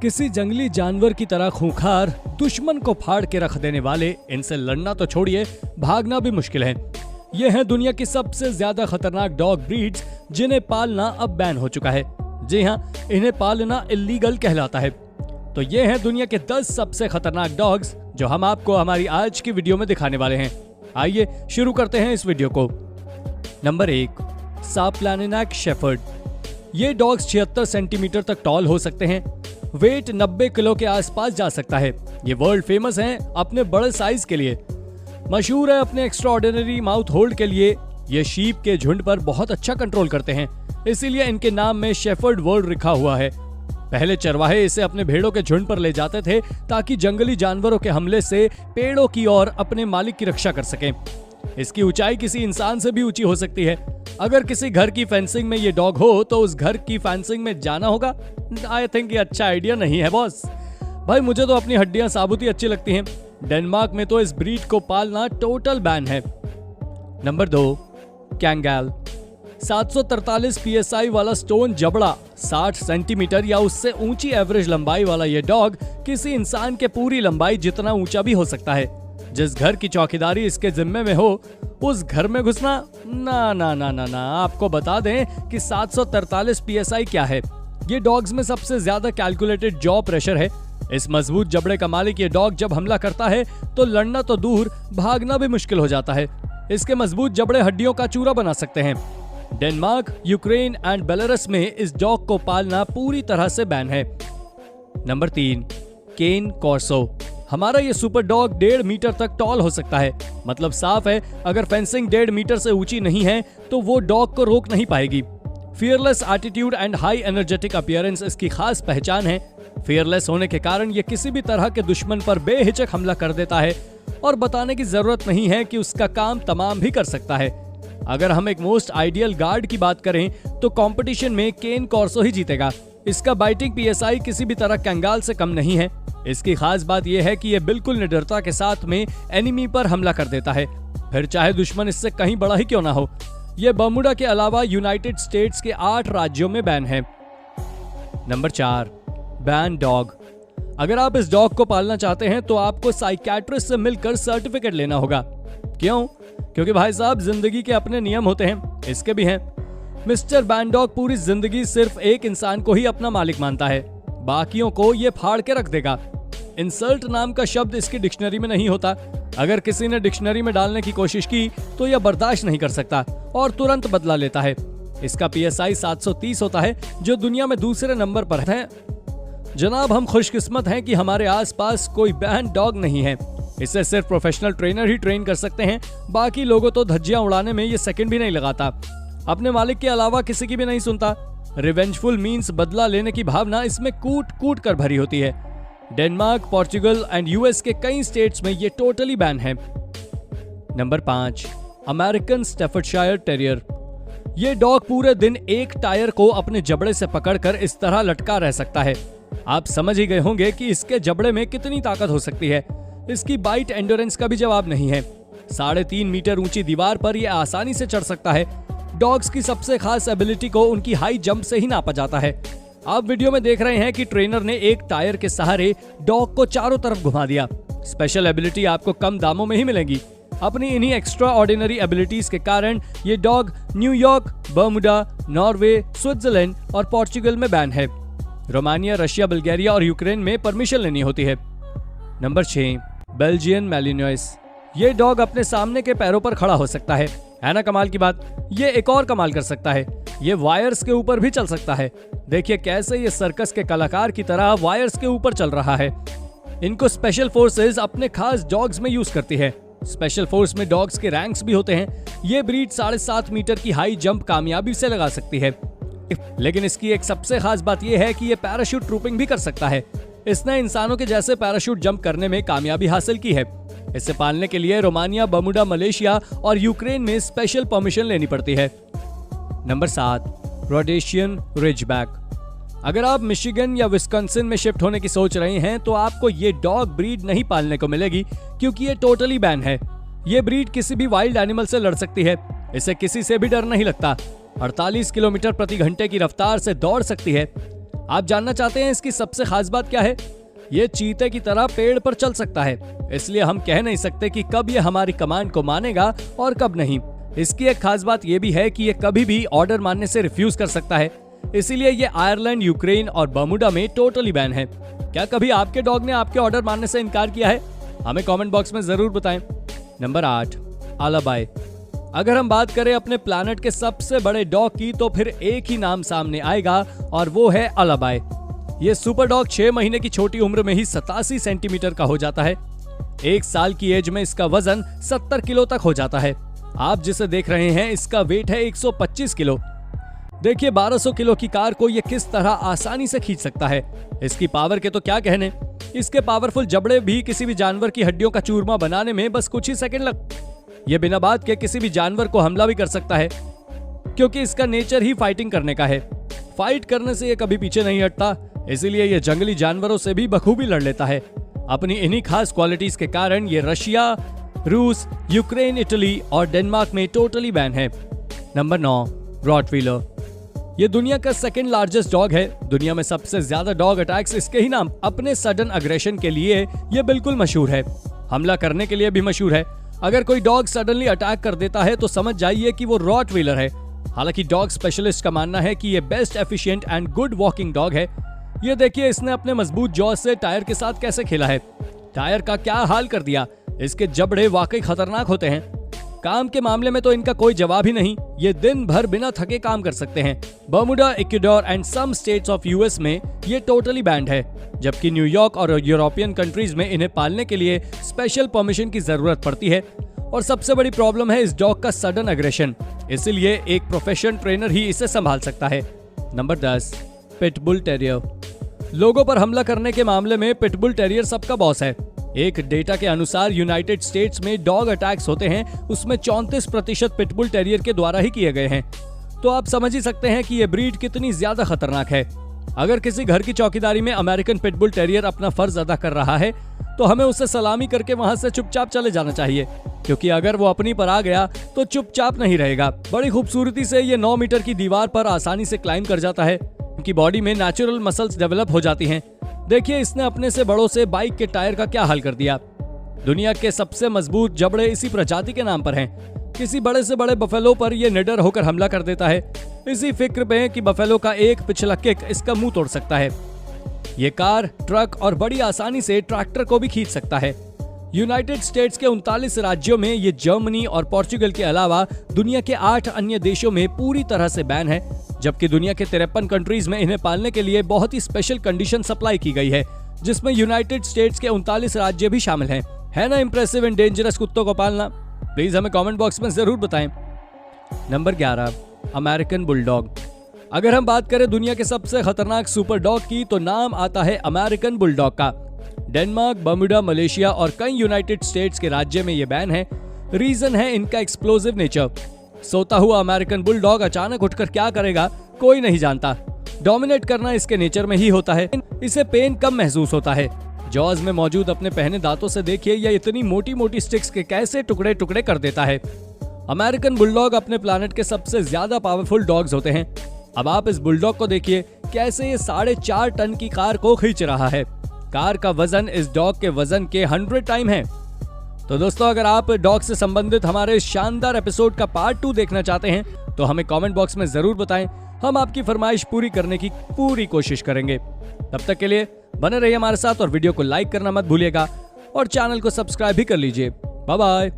किसी जंगली जानवर की तरह खूंखार, दुश्मन को फाड़ के रख देने वाले इनसे लड़ना तो छोड़िए, भागना भी मुश्किल है। ये हैं दुनिया की सबसे ज्यादा खतरनाक डॉग ब्रीड्स जिन्हें पालना अब बैन हो चुका है। जी हाँ, इन्हें पालना इलीगल कहलाता है। तो ये हैं दुनिया के 10 सबसे खतरनाक डॉग्स जो हम आपको हमारी आज की वीडियो में दिखाने वाले हैं। आइए शुरू करते हैं इस वीडियो को। Number 1, Sarplaninac shepherd. ये डॉग्स 76 सेंटीमीटर तक टॉल हो सकते हैं। वेट 90 किलो के आसपास जा सकता है। ये वर्ल्ड फेमस हैं अपने बड़े साइज के लिए। मशहूर है अपने एक्स्ट्राऑर्डिनरी माउथ होल्ड के लिए। ये शीप के झुंड पर बहुत अच्छा कंट्रोल करते हैं, इसीलिए इनके नाम में शेफर्ड वर्ड लिखा हुआ है। पहले चरवाहे इसे अपने भेड़ों के झुंड पर ले जाते थे ताकि जंगली जानवरों के हमले से पेड़ों की ओर अपने मालिक की रक्षा कर सकें। इसकी ऊंचाई किसी इंसान से भी ऊंची हो सकती है। अगर किसी घर की फेंसिंग में ये डॉग हो तो उस घर की फेंसिंग में जाना होगा। आई थिंक ये अच्छा आइडिया नहीं है बॉस। भाई मुझे तो अपनी हड्डियां साबुत ही अच्छी लगती हैं। डेनमार्क में तो इस ब्रीड को पालना टोटल बैन है। Number 2, Kangal. 743 PSI वाला स्टोन जबड़ा, 60 सेंटीमीटर या उससे ऊंची एवरेज लंबाई वाला ये डॉग किसी इंसान के पूरी लंबाई जितना ऊंचा भी हो सकता है। जिस घर की चौकीदारी इसके जिम्मे में हो उस घर में घुसना ना ना ना ना ना। आपको बता दें कि 743 PSI क्या है। ये डॉग्स में सबसे ज्यादा कैलकुलेटेड जॉ प्रेशर है। इस मजबूत जबड़े का मालिक ये डॉग जब हमला करता है तो लड़ना तो दूर, भागना भी मुश्किल हो जाता है। इसके मजबूत जबड़े हड्डियों का चूरा बना सकते हैं। डेनमार्क, यूक्रेन एंड बेलारूस में इस डॉग को पालना पूरी तरह से बैन है। नंबर 3, केन कॉर्सो। हमारा ये सुपर डॉग 1.5 मीटर तक टॉल हो सकता है। मतलब साफ है, अगर फेंसिंग 1.5 मीटर से ऊंची नहीं है तो वो डॉग को रोक नहीं पाएगी। Fearless attitude and high energetic appearance इसकी खास पहचान है। फियरलेस होने के कारण ये किसी भी तरह के दुश्मन पर बेहिचक हमला कर देता है और बताने की जरूरत नहीं है कि उसका काम तमाम भी कर सकता है। अगर हम एक मोस्ट आइडियल गार्ड की बात करें तो कंपटीशन में केन कॉर्सो ही जीतेगा। इसका बाइटिंग PSI किसी भी तरह कैंगाल से कम नहीं है। इसकी खास बात यह है कि यह बिल्कुल निडरता के साथ में एनिमी पर हमला कर देता है, फिर चाहे दुश्मन इससे कहीं बड़ा ही क्यों ना हो। यह बर्मुडा के अलावा यूनाइटेड स्टेट्स के 8 राज्यों में बैन है। Number 4, ban dog. अगर आप इस डॉग को पालना चाहते हैं तो आपको साइकियाट्रिस्ट से मिलकर सर्टिफिकेट लेना होगा। क्यों? क्योंकि भाई साहब जिंदगी के अपने नियम होते हैं, इसके भी हैं। मिस्टर बैन डॉग पूरी जिंदगी सिर्फ एक इंसान को ही अपना मालिक मानता है, बाकियों को ये फाड़ के रख देगा। इंसल्ट नाम का शब्द इसकी डिक्शनरी में नहीं होता। अगर किसी ने डिक्शनरी में डालने की कोशिश की तो यह बर्दाश्त नहीं कर सकता और तुरंत बदला लेता है। इसका PSI 730 होता है जो दुनिया में दूसरे नंबर पर है। जनाब, हम खुशकिस्मत हैं कि हमारे आसपास कोई बैन डॉग नहीं है। इसे सिर्फ प्रोफेशनल ट्रेनर ही ट्रेन कर सकते हैं। बाकी लोगों तो धज्जियां उड़ाने में ये सेकंड भी नहीं लगाता। अपने मालिक के अलावा किसी की भी नहीं सुनता। रिवेंजफुल मीन्स बदला लेने की भावना इसमें कूट कूट कर भरी होती है। डेनमार्क, पोर्चुगल एंड US के कई स्टेट्स में ये टोटली बैन है। Number 5, American Staffordshire terrier. ये डॉग पूरे दिन एक टायर को अपने जबड़े से पकड़कर इस तरह लटका रह सकता है। आप समझ ही गए होंगे कि इसके जबड़े में कितनी ताकत हो सकती है। इसकी बाइट एंडोरेंस का भी जवाब नहीं है। 3.5 मीटर ऊंची दीवार पर यह आसानी से चढ़ सकता है। डॉग्स की सबसे खास एबिलिटी को उनकी हाई जंप से ही नापा जाता है। आप वीडियो में देख रहे हैं कि ट्रेनर ने एक टायर के सहारे डॉग को चारों तरफ घुमा दिया। स्पेशल एबिलिटी आपको कम दामों में ही मिलेगी। अपनी इन्हीं एक्स्ट्रा ऑर्डिनरी एबिलिटीज के कारण ये dog New York, Bermuda, Norway, Switzerland और पोर्चुगल में बैन है। रोमानिया, रशिया, बुल्गारिया और यूक्रेन में परमिशन लेनी होती है। Number 6, Belgian Malinois. ये डॉग अपने सामने के पैरों पर खड़ा हो सकता है ना कमाल की बात। ये एक और कमाल कर सकता है, ये वायर्स के ऊपर भी चल सकता है। देखिए कैसे ये सर्कस के कलाकार की तरह वायर्स के ऊपर चल रहा है। इनको स्पेशल फोर्सेस अपने खास डॉग्स में यूज करती है। स्पेशल फोर्स में डॉग्स के रैंक्स भी होते हैं। ये ब्रीड 7.5 मीटर की हाई जंप कामयाबी से लगा सकती है। लेकिन इसकी एक सबसे खास बात यह है कि ये पैराशूट ट्रूपिंग भी कर सकता है। इसने इंसानों के जैसे पैराशूट जंप करने में कामयाबी हासिल की है। इसे पालने के लिए रोमानिया, बर्मुडा, मलेशिया और यूक्रेन में स्पेशल परमिशन लेनी पड़ती है। Number 7, Rhodesian ridgeback. अगर आप मिशिगन या विस्कॉन्सिन में शिफ्ट होने की सोच रहे हैं तो आपको ये डॉग ब्रीड नहीं पालने को मिलेगी क्योंकि ये टोटली बैन है। ये ब्रीड किसी भी वाइल्ड एनिमल से लड़ सकती है। इसे किसी से भी डर नहीं लगता। 48 किलोमीटर प्रति घंटे की रफ्तार से दौड़ सकती है। आप जानना चाहते हैं इसकी सबसे खास बात क्या है? ये चीते की तरह पेड़ पर चल सकता है, इसलिए हम कह नहीं सकते कि कब ये हमारी कमांड को मानेगा और कब नहीं। इसकी एक खास बात ये भी है कि ये कभी भी ऑर्डर मानने से रिफ्यूज कर सकता है, इसीलिए ये आयरलैंड, यूक्रेन और बर्मुडा में टोटली बैन है। क्या कभी आपके डॉग ने आपके ऑर्डर मानने से इनकार किया है? हमें कमेंट बॉक्स में जरूर बताएं। नंबर 8, अलाबाई। अगर हम बात करें अपने प्लैनेट के सबसे बड़े डॉग की तो फिर एक ही नाम सामने आएगा और वो है अलाबाई। ये सुपर डॉग 6 महीने की छोटी उम्र में ही 87 सेंटीमीटर का हो जाता है। 1 साल की एज में इसका वजन 70 किलो तक हो जाता है। आप जिसे देख रहे हैं इसका वेट है 125 किलो। देखिए 1200 किलो की कार को ये किस तरह आसानी से खींच सकता है। इसकी पावर के तो क्या कहने, इसके पावरफुल जबड़े भी किसी भी जानवर की हड्डियों का चूरमा बनाने में बस कुछ ही सेकंड ये बिना बात के किसी भी जानवर को हमला भी कर सकता है, क्योंकि इसका नेचर ही फाइटिंग करने का है। फाइट करने से ये कभी पीछे नहीं हटता, इसीलिए ये जंगली जानवरों से भी बखूबी लड़ लेता है। अपनी इन्हीं खास क्वालिटीज के कारण ये रशिया, रूस, यूक्रेन, इटली और डेनमार्क में टोटली बैन है। Number 9, Rottweiler. ये दुनिया का सेकंड लार्जेस्ट डॉग है। दुनिया में सबसे ज्यादा डॉग अटैक्स इसके ही नाम। अपने सडन अग्रेशन के लिए ये बिल्कुल मशहूर है, हमला करने के लिए भी मशहूर है। अगर कोई डॉग सडनली अटैक कर देता है तो समझ जाइए कि वो रॉटवीलर है। हालांकि डॉग स्पेशलिस्ट का मानना है कि ये best efficient and good walking dog है। ये देखिए इसने अपने मजबूत जॉ से टायर के साथ कैसे खेला है, टायर का क्या हाल कर दिया। इसके जबड़े वाकई खतरनाक होते हैं। काम के मामले में तो इनका कोई जवाब ही नहीं। ये दिन भर बिना थके काम कर सकते हैं। Bermuda, Ecuador and some states of US में ये टोटली बैंड है, जबकि न्यूयॉर्क और यूरोपियन कंट्रीज में इन्हें पालने के लिए स्पेशल परमिशन की जरूरत पड़ती है। और सबसे बड़ी प्रॉब्लम है इस डॉग का सडन अग्रेशन, इसीलिए एक प्रोफेशनल ट्रेनर ही इसे संभाल सकता है। Number 10, pitbull terrier. लोगों पर हमला करने के मामले में पिटबुल टेरियर सबका बॉस है। एक डेटा के अनुसार यूनाइटेड स्टेट्स में डॉग अटैक्स होते हैं, उसमें 34% पिटबुल टेरियर के द्वारा ही किए गए हैं। तो आप समझ ही सकते हैं कि ये ब्रीड कितनी ज्यादा खतरनाक है। अगर किसी घर की चौकीदारी में अमेरिकन पिटबुल टेरियर अपना फर्ज अदा कर रहा है तो हमें उसे सलामी करके वहां से चुपचाप चले जाना चाहिए, क्योंकि अगर वो अपनी पर आ गया तो चुपचाप नहीं रहेगा। बड़ी खूबसूरती से ये 9 मीटर की दीवार पर आसानी से क्लाइंब कर जाता है। उनकी बॉडी में नेचुरल मसल्स डेवलप हो जाती हैं। देखिए इसने अपने से बड़ों से बाइक के टायर का क्या हाल कर दिया। दुनिया के सबसे मजबूत जबड़े इसी प्रजाति के नाम पर हैं। किसी बड़े से बड़े बफेलो पर यह निडर होकर हमला कर देता है, इसी फिक्र में कि बफेलो का एक पिछला किक इसका मुंह तोड़ सकता है। ये कार, ट्रक और बड़ी आसानी से ट्रैक्टर को भी खींच सकता है। यूनाइटेड स्टेट्स के 39 राज्यों में ये जर्मनी और पोर्चुगल के अलावा दुनिया के 8 अन्य देशों में पूरी तरह से बैन है, जबकि दुनिया के 53 कंट्रीज में इन्हें पालने के लिए बहुत ही स्पेशल कंडीशन सप्लाई की गई है, जिसमें यूनाइटेड स्टेट्स के 39 राज्य भी शामिल हैं। है ना इंप्रेसिव एंड डेंजरस कुत्तों को पालना? प्लीज हमें कमेंट बॉक्स में जरूर बताएं। Number 11, American bulldog. अगर हम बात करें दुनिया के सबसे खतरनाक सुपर डॉग की तो नाम आता है अमेरिकन बुलडॉग का। डेनमार्क, बर्मुडा, मलेशिया और कई यूनाइटेड स्टेट्स के राज्य में ये बैन है। रीजन है इनका एक्सप्लोसिव नेचर। सोता हुआ अमेरिकन बुलडॉग अचानक उठकर क्या करेगा कोई नहीं जानता। डोमिनेट करना इसके नेचर में ही होता है। इसे पेन कम महसूस होता है। जॉज में मौजूद अपने पहने दांतों से देखिए यह इतनी मोटी मोटी स्टिक्स के कैसे टुकड़े टुकड़े कर देता है। अमेरिकन बुलडॉग अपने प्लैनेट के सबसे ज्यादा पावरफुल डॉग्स होते हैं। अब आप इस बुलडॉग को देखिए कैसे ये 4.5 टन की कार को खींच रहा है। कार का वजन इस डॉग के वजन के 100 टाइम है। तो दोस्तों अगर आप डॉग से संबंधित हमारे शानदार एपिसोड का पार्ट 2 देखना चाहते हैं तो हमें कमेंट बॉक्स में जरूर बताएं। हम आपकी फरमाइश पूरी करने की पूरी कोशिश करेंगे। तब तक के लिए बने रहिए हमारे साथ और वीडियो को लाइक करना मत भूलिएगा और चैनल को सब्सक्राइब भी कर लीजिए। Bye bye.